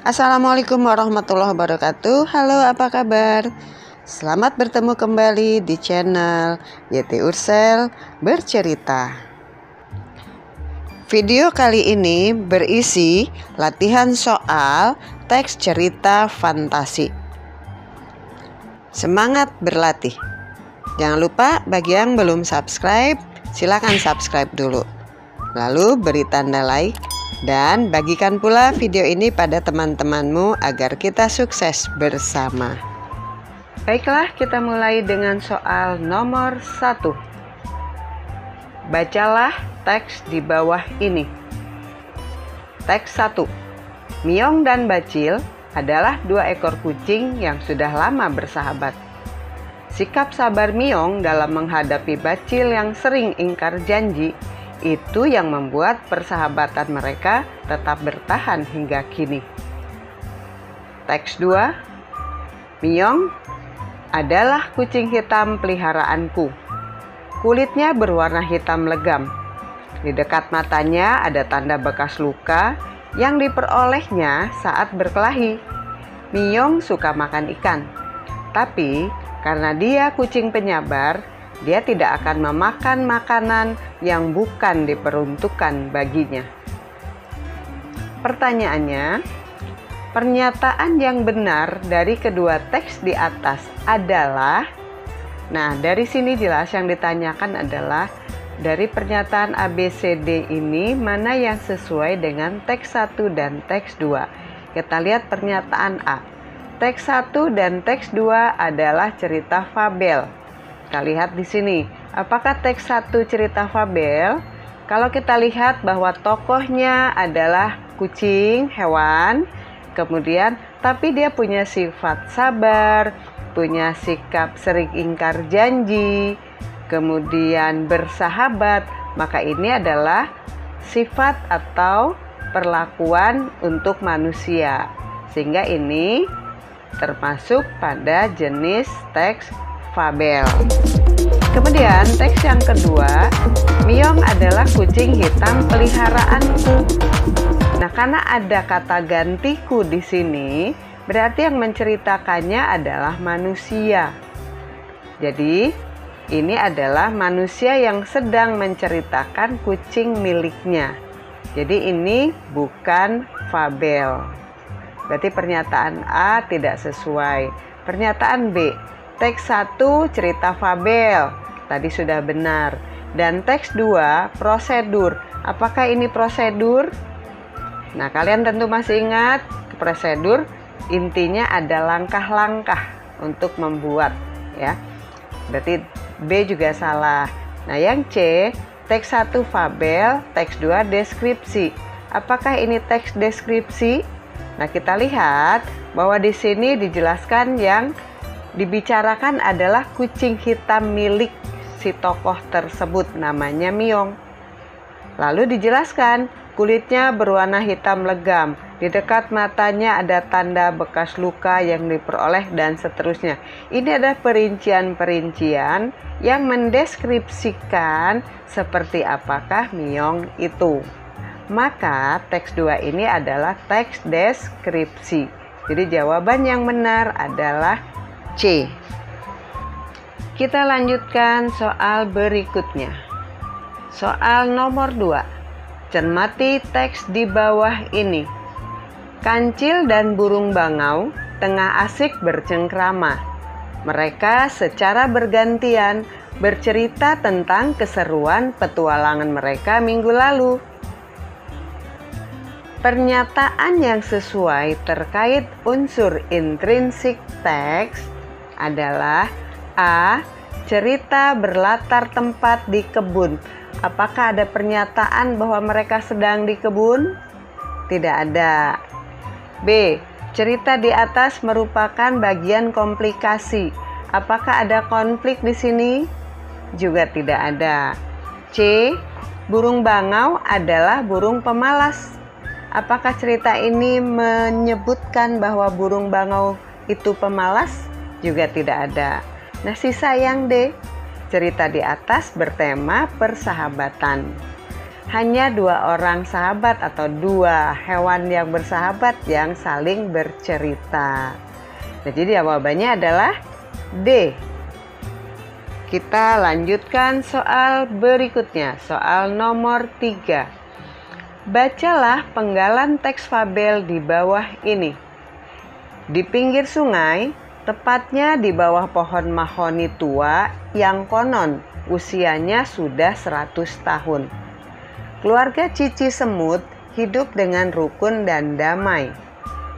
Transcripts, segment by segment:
Assalamualaikum warahmatullahi wabarakatuh. Halo, apa kabar? Selamat bertemu kembali di channel YT Ursel Bercerita. Video kali ini berisi latihan soal teks cerita fantasi. Semangat berlatih. Jangan lupa bagi yang belum subscribe, silakan subscribe dulu. Lalu beri tanda like dan bagikan pula video ini pada teman-temanmu agar kita sukses bersama. Baiklah, kita mulai dengan soal nomor 1. Bacalah teks di bawah ini. Teks 1. Miong dan Bacil adalah 2 ekor kucing yang sudah lama bersahabat. Sikap sabar Miong dalam menghadapi Bacil yang sering ingkar janji itu yang membuat persahabatan mereka tetap bertahan hingga kini. Teks 2. Miong adalah kucing hitam peliharaanku. Kulitnya berwarna hitam legam. Di dekat matanya ada tanda bekas luka yang diperolehnya saat berkelahi. Miong suka makan ikan, tapi karena dia kucing penyabar, dia tidak akan memakan makanan yang bukan diperuntukkan baginya. Pertanyaannya, pernyataan yang benar dari kedua teks di atas adalah, nah dari sini jelas yang ditanyakan adalah dari pernyataan ABCD ini mana yang sesuai dengan teks 1 dan teks 2. Kita lihat pernyataan A. Teks 1 dan teks 2 adalah cerita fabel. Kita lihat di sini, apakah teks 1 cerita fabel? Kalau kita lihat bahwa tokohnya adalah kucing, hewan, kemudian tapi dia punya sifat sabar, punya sikap sering ingkar janji, kemudian bersahabat, maka ini adalah sifat atau perlakuan untuk manusia. Sehingga ini termasuk pada jenis teks fabel. Kemudian teks yang kedua, Miong adalah kucing hitam peliharaanku. Nah, karena ada kata gantiku di sini, berarti yang menceritakannya adalah manusia. Jadi, ini adalah manusia yang sedang menceritakan kucing miliknya. Jadi, ini bukan fabel. Berarti pernyataan A tidak sesuai. Pernyataan B, teks 1 cerita fabel, tadi sudah benar. Dan teks 2 prosedur. Apakah ini prosedur? Nah, kalian tentu masih ingat prosedur intinya ada langkah-langkah untuk membuat, ya. Berarti B juga salah. Nah, yang C, teks 1 fabel, teks 2 deskripsi. Apakah ini teks deskripsi? Nah, kita lihat bahwa di sini dijelaskan yang dibicarakan adalah kucing hitam milik si tokoh tersebut, namanya Miong. Lalu dijelaskan kulitnya berwarna hitam legam, di dekat matanya ada tanda bekas luka yang diperoleh dan seterusnya. Ini adalah perincian-perincian yang mendeskripsikan seperti apakah Miong itu. Maka teks 2 ini adalah teks deskripsi. Jadi jawaban yang benar adalah C. Kita lanjutkan soal berikutnya. Soal nomor 2. Cermati teks di bawah ini. Kancil dan burung bangau tengah asik bercengkrama. Mereka secara bergantian bercerita tentang keseruan petualangan mereka minggu lalu. Pernyataan yang sesuai terkait unsur intrinsik teks adalah A. Cerita berlatar tempat di kebun. Apakah ada pernyataan bahwa mereka sedang di kebun? Tidak ada. B. Cerita di atas merupakan bagian komplikasi. Apakah ada konflik di sini? Juga tidak ada. C. Burung bangau adalah burung pemalas. Apakah cerita ini menyebutkan bahwa burung bangau itu pemalas? Juga tidak ada. Nah, sisa yang D, cerita di atas bertema persahabatan. hanya dua orang sahabat atau dua hewan yang bersahabat yang saling bercerita. Jadi jawabannya adalah D. Kita lanjutkan soal berikutnya, soal nomor 3. Bacalah penggalan teks fabel di bawah ini. Di pinggir sungai, tepatnya di bawah pohon mahoni tua yang konon usianya sudah 100 tahun. Keluarga Cici Semut hidup dengan rukun dan damai.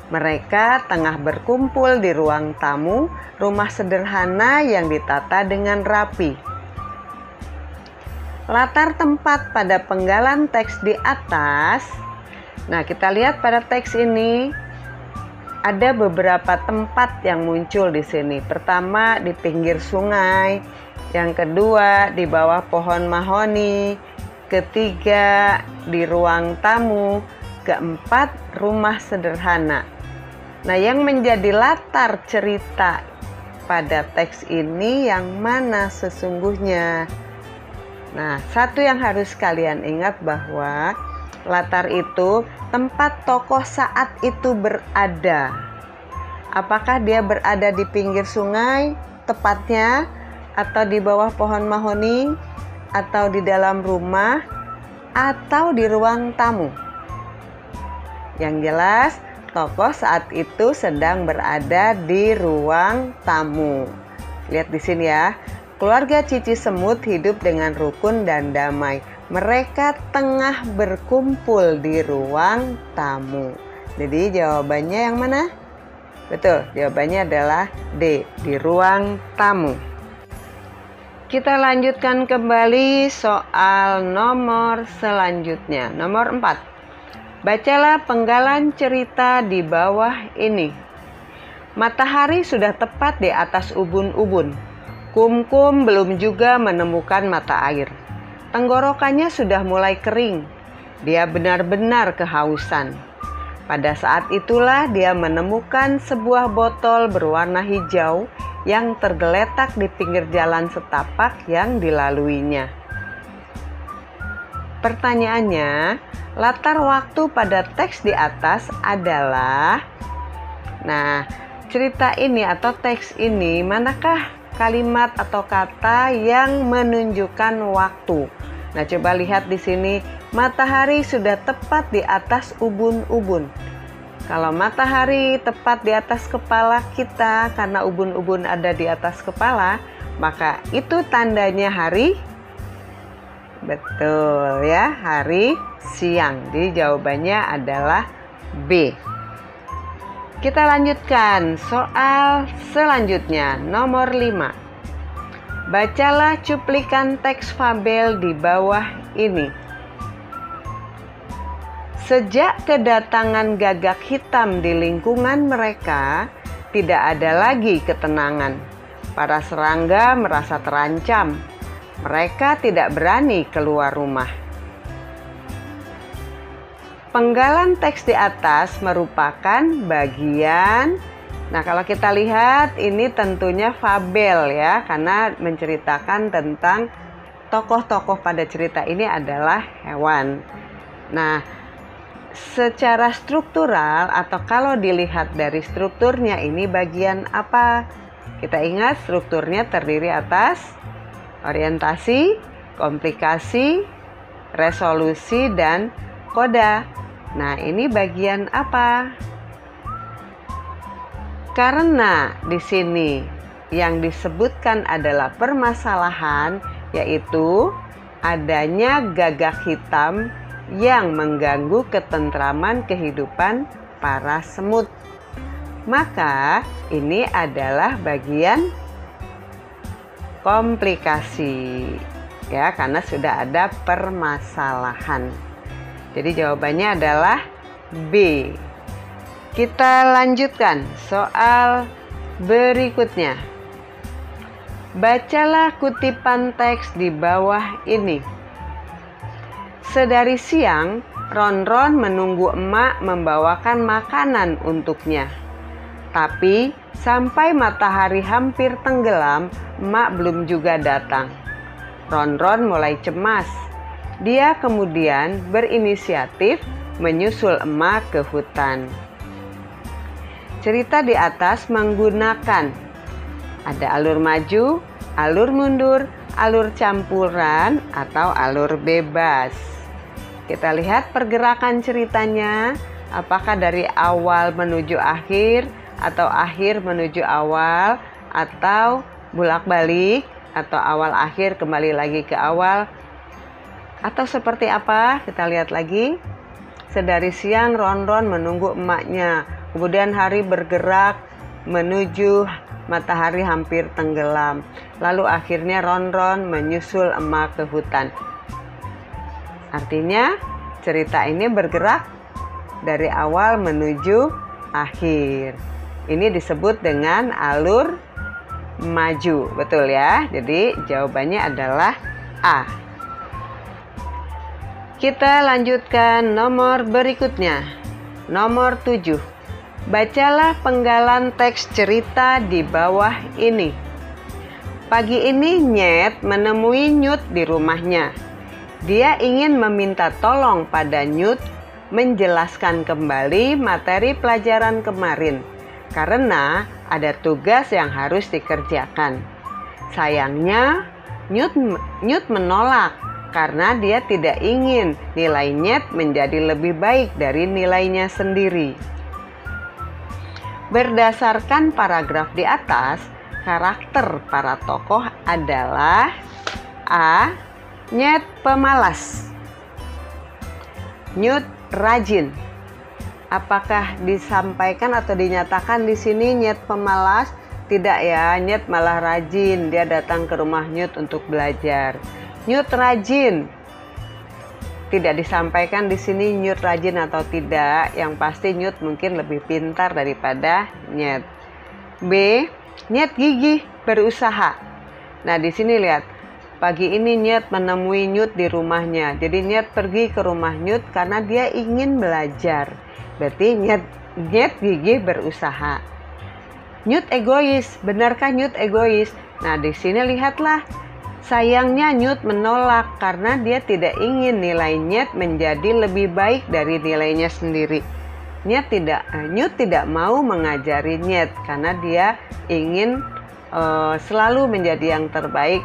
Mereka tengah berkumpul di ruang tamu rumah sederhana yang ditata dengan rapi. Latar tempat pada penggalan teks di atas. Nah, kita lihat pada teks ini ada beberapa tempat yang muncul di sini. Pertama di pinggir sungai, yang kedua di bawah pohon mahoni, ketiga di ruang tamu, keempat rumah sederhana. Nah, yang menjadi latar cerita pada teks ini yang mana sesungguhnya? Nah, satu yang harus kalian ingat bahwa latar itu tempat tokoh saat itu berada. Apakah dia berada di pinggir sungai tepatnya, atau di bawah pohon mahoni, atau di dalam rumah, atau di ruang tamu? Yang jelas, tokoh saat itu sedang berada di ruang tamu. Lihat di sini ya. Keluarga Cici Semut hidup dengan rukun dan damai. Mereka tengah berkumpul di ruang tamu. Jadi jawabannya yang mana? Betul, jawabannya adalah D, di ruang tamu. Kita lanjutkan kembali soal nomor selanjutnya, nomor 4. Bacalah penggalan cerita di bawah ini. Matahari sudah tepat di atas ubun-ubun. Kumkum belum juga menemukan mata air. Tenggorokannya sudah mulai kering. Dia benar-benar kehausan. Pada saat itulah dia menemukan sebuah botol berwarna hijau yang tergeletak di pinggir jalan setapak yang dilaluinya. Pertanyaannya, latar waktu pada teks di atas adalah, nah, cerita ini atau teks ini, manakah kalimat atau kata yang menunjukkan waktu? Nah, coba lihat di sini, matahari sudah tepat di atas ubun-ubun. Kalau matahari tepat di atas kepala kita karena ubun-ubun ada di atas kepala, maka itu tandanya hari. Betul ya, hari siang. Jadi jawabannya adalah B. Kita lanjutkan soal selanjutnya, nomor 5. Bacalah cuplikan teks fabel di bawah ini. Sejak kedatangan gagak hitam di lingkungan mereka, tidak ada lagi ketenangan. Para serangga merasa terancam. Mereka tidak berani keluar rumah. Penggalan teks di atas merupakan bagian. Nah, kalau kita lihat ini tentunya fabel ya, karena menceritakan tentang tokoh-tokoh pada cerita ini adalah hewan. Nah, secara struktural atau kalau dilihat dari strukturnya ini bagian apa? Kita ingat strukturnya terdiri atas orientasi, komplikasi, resolusi, dan koda. Nah, ini bagian apa? Karena di sini yang disebutkan adalah permasalahan, yaitu adanya gagak hitam yang mengganggu ketentraman kehidupan para semut. Maka ini adalah bagian komplikasi ya, karena sudah ada permasalahan. Jadi jawabannya adalah B. Kita lanjutkan soal berikutnya. Bacalah kutipan teks di bawah ini. Sedari siang, Ron-Ron menunggu emak membawakan makanan untuknya. Tapi sampai matahari hampir tenggelam, emak belum juga datang. Ron-Ron mulai cemas. Dia kemudian berinisiatif menyusul emak ke hutan. Cerita di atas menggunakan ada alur maju, alur mundur, alur campuran, atau alur bebas. Kita lihat pergerakan ceritanya, apakah dari awal menuju akhir, atau akhir menuju awal, atau bolak-balik, atau awal akhir kembali lagi ke awal, atau seperti apa? Kita lihat lagi. Sedari siang Ronron menunggu emaknya, kemudian hari bergerak menuju matahari hampir tenggelam. Lalu akhirnya Ronron menyusul emak ke hutan. Artinya cerita ini bergerak dari awal menuju akhir. Ini disebut dengan alur maju, betul ya? Jadi jawabannya adalah A. Kita lanjutkan nomor berikutnya. Nomor 7. Bacalah penggalan teks cerita di bawah ini. Pagi ini Nyet menemui Nyut di rumahnya. Dia ingin meminta tolong pada Nyut menjelaskan kembali materi pelajaran kemarin karena ada tugas yang harus dikerjakan. Sayangnya Nyut menolak karena dia tidak ingin nilai Nyet menjadi lebih baik dari nilainya sendiri. Berdasarkan paragraf di atas, karakter para tokoh adalah A. Nyet pemalas, Nyut rajin. Apakah disampaikan atau dinyatakan di sini Nyet pemalas? Tidak ya, Nyet malah rajin. Dia datang ke rumah Nyut untuk belajar. Nyut rajin. Tidak disampaikan di sini Nyut rajin atau tidak. Yang pasti Nyut mungkin lebih pintar daripada Nyet. B. Nyet gigih berusaha. Nah, di sini lihat. Pagi ini Nyet menemui Nyut di rumahnya. Jadi Nyet pergi ke rumah Nyut karena dia ingin belajar. Berarti Nyet gigih berusaha. Nyut egois. Benarkah Nyut egois? Nah, di sini lihatlah. Sayangnya Nyut menolak karena dia tidak ingin nilai Nyet menjadi lebih baik dari nilainya sendiri. Nyut tidak mau mengajari Nyet karena dia ingin selalu menjadi yang terbaik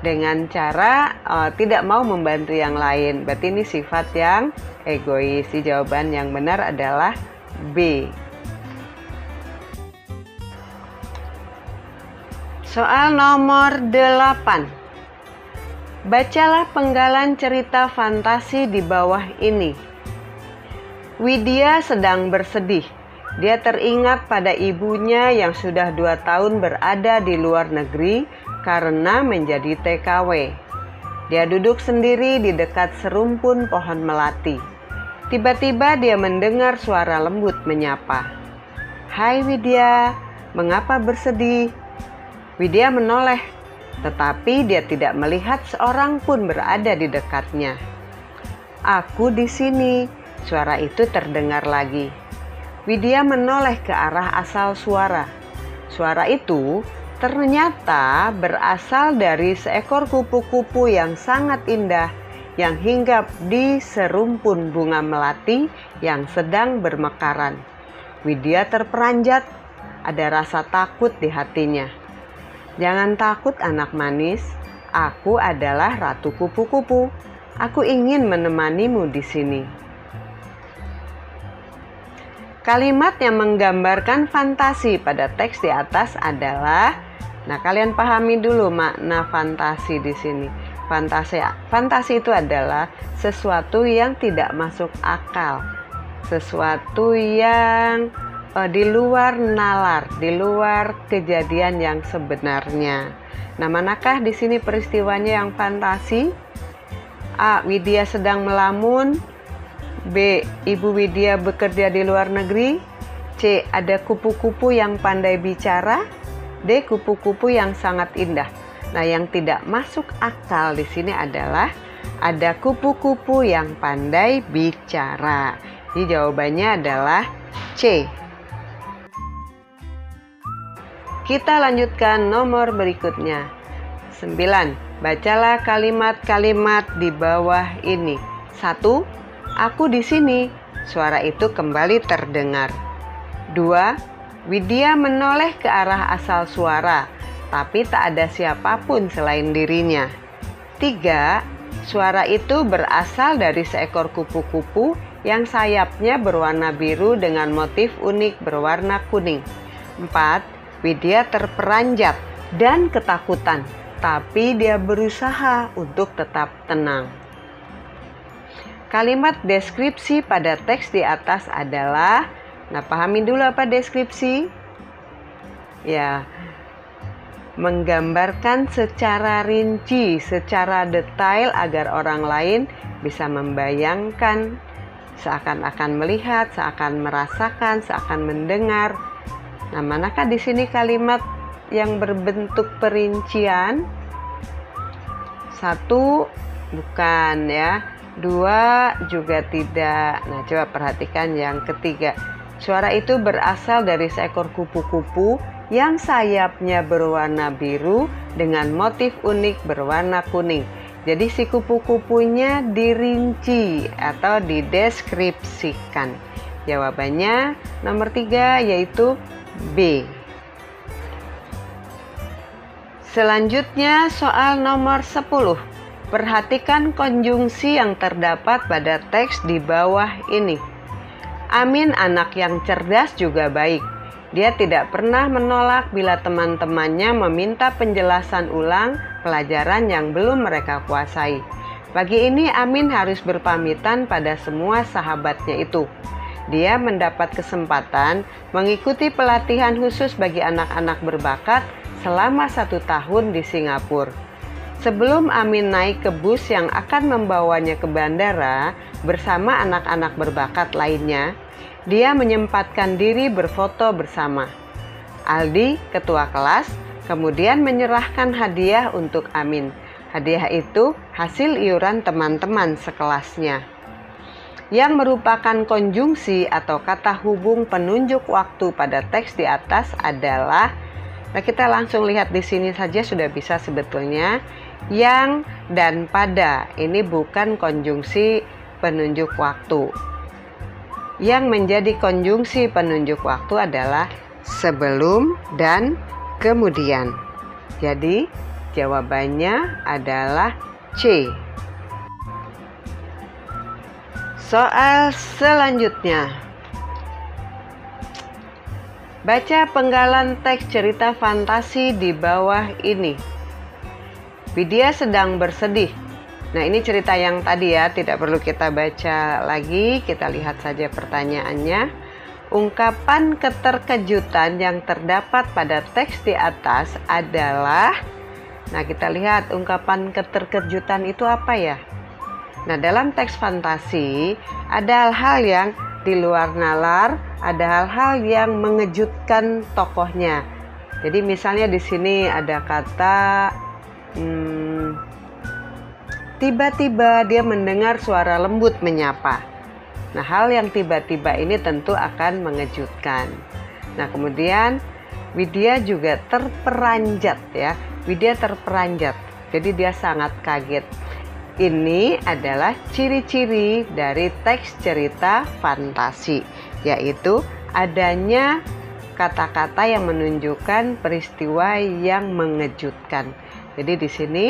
dengan cara tidak mau membantu yang lain. Berarti ini sifat yang egois. Jawaban yang benar adalah B. Soal nomor 8. Bacalah penggalan cerita fantasi di bawah ini. Widya sedang bersedih. Dia teringat pada ibunya yang sudah 2 tahun berada di luar negeri karena menjadi TKW. Dia duduk sendiri di dekat serumpun pohon melati. Tiba-tiba dia mendengar suara lembut menyapa. "Hai Widya, mengapa bersedih?" Widya menoleh, tetapi dia tidak melihat seorang pun berada di dekatnya. "Aku di sini," suara itu terdengar lagi. Widya menoleh ke arah asal suara. Suara itu ternyata berasal dari seekor kupu-kupu yang sangat indah yang hinggap di serumpun bunga melati yang sedang bermekaran. Widya terperanjat, ada rasa takut di hatinya. "Jangan takut anak manis, aku adalah Ratu Kupu-kupu. Aku ingin menemanimu di sini." Kalimat yang menggambarkan fantasi pada teks di atas adalah, nah kalian pahami dulu makna fantasi di sini. Fantasi itu adalah sesuatu yang tidak masuk akal, sesuatu yang di luar nalar, di luar kejadian yang sebenarnya. Nah, manakah di sini peristiwanya yang fantasi? A. Widya sedang melamun. B. Ibu Widya bekerja di luar negeri. C. Ada kupu-kupu yang pandai bicara. D. Kupu-kupu yang sangat indah. Nah, yang tidak masuk akal di sini adalah ada kupu-kupu yang pandai bicara. Jadi jawabannya adalah C. Kita lanjutkan nomor berikutnya. 9. Bacalah kalimat-kalimat di bawah ini. 1. Aku di sini. Suara itu kembali terdengar. 2. Widya menoleh ke arah asal suara, tapi tak ada siapapun selain dirinya. 3. Suara itu berasal dari seekor kupu-kupu yang sayapnya berwarna biru dengan motif unik berwarna kuning. 4. Widya terperanjat dan ketakutan, tapi dia berusaha untuk tetap tenang. Kalimat deskripsi pada teks di atas adalah, nah pahami dulu apa deskripsi? Ya, menggambarkan secara rinci, secara detail agar orang lain bisa membayangkan, seakan-akan melihat, seakan merasakan, seakan mendengar. Nah, manakah di sini kalimat yang berbentuk perincian? 1, bukan ya. 2 juga tidak. Nah, coba perhatikan yang ketiga. Suara itu berasal dari seekor kupu-kupu yang sayapnya berwarna biru dengan motif unik berwarna kuning. Jadi si kupu-kupunya dirinci atau dideskripsikan. Jawabannya nomor 3 yaitu B. Selanjutnya soal nomor 10. Perhatikan konjungsi yang terdapat pada teks di bawah ini. Amin anak yang cerdas juga baik. Dia tidak pernah menolak bila teman-temannya meminta penjelasan ulang pelajaran yang belum mereka kuasai. Pagi ini Amin harus berpamitan pada semua sahabatnya itu. Dia mendapat kesempatan mengikuti pelatihan khusus bagi anak-anak berbakat selama 1 tahun di Singapura. Sebelum Amin naik ke bus yang akan membawanya ke bandara bersama anak-anak berbakat lainnya, dia menyempatkan diri berfoto bersama. Aldi, ketua kelas, kemudian menyerahkan hadiah untuk Amin. Hadiah itu hasil iuran teman-teman sekelasnya. Yang merupakan konjungsi atau kata hubung penunjuk waktu pada teks di atas adalah, nah kita langsung lihat di sini saja sudah bisa sebetulnya. Yang dan pada ini bukan konjungsi penunjuk waktu. Yang menjadi konjungsi penunjuk waktu adalah sebelum dan kemudian. Jadi jawabannya adalah C. Soal selanjutnya. Baca penggalan teks cerita fantasi di bawah ini. Widya sedang bersedih. Nah, ini cerita yang tadi ya, tidak perlu kita baca lagi, kita lihat saja pertanyaannya. Ungkapan keterkejutan yang terdapat pada teks di atas adalah, nah kita lihat ungkapan keterkejutan itu apa ya? Nah, dalam teks fantasi ada hal-hal yang di luar nalar, ada hal-hal yang mengejutkan tokohnya. Jadi misalnya di sini ada kata tiba-tiba dia mendengar suara lembut menyapa. Nah, hal yang tiba-tiba ini tentu akan mengejutkan. Nah, kemudian Widya juga terperanjat ya. Widya terperanjat. Jadi dia sangat kaget. Ini adalah ciri-ciri dari teks cerita fantasi, yaitu adanya kata-kata yang menunjukkan peristiwa yang mengejutkan. Jadi di sini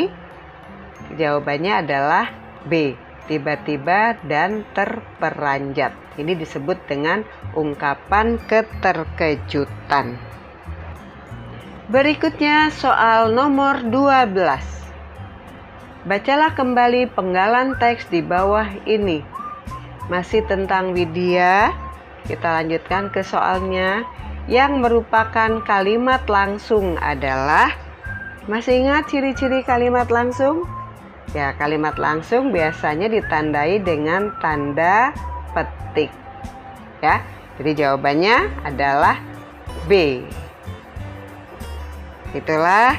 jawabannya adalah B, tiba-tiba dan terperanjat. Ini disebut dengan ungkapan keterkejutan. Berikutnya soal nomor 12. Bacalah kembali penggalan teks di bawah ini. Masih tentang Widya, kita lanjutkan ke soalnya. Yang merupakan kalimat langsung adalah, masih ingat ciri-ciri kalimat langsung? Ya, kalimat langsung biasanya ditandai dengan tanda petik. Ya, jadi jawabannya adalah B. Itulah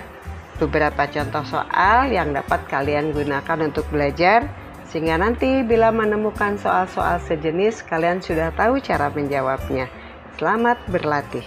beberapa contoh soal yang dapat kalian gunakan untuk belajar, sehingga nanti bila menemukan soal-soal sejenis, kalian sudah tahu cara menjawabnya. Selamat berlatih.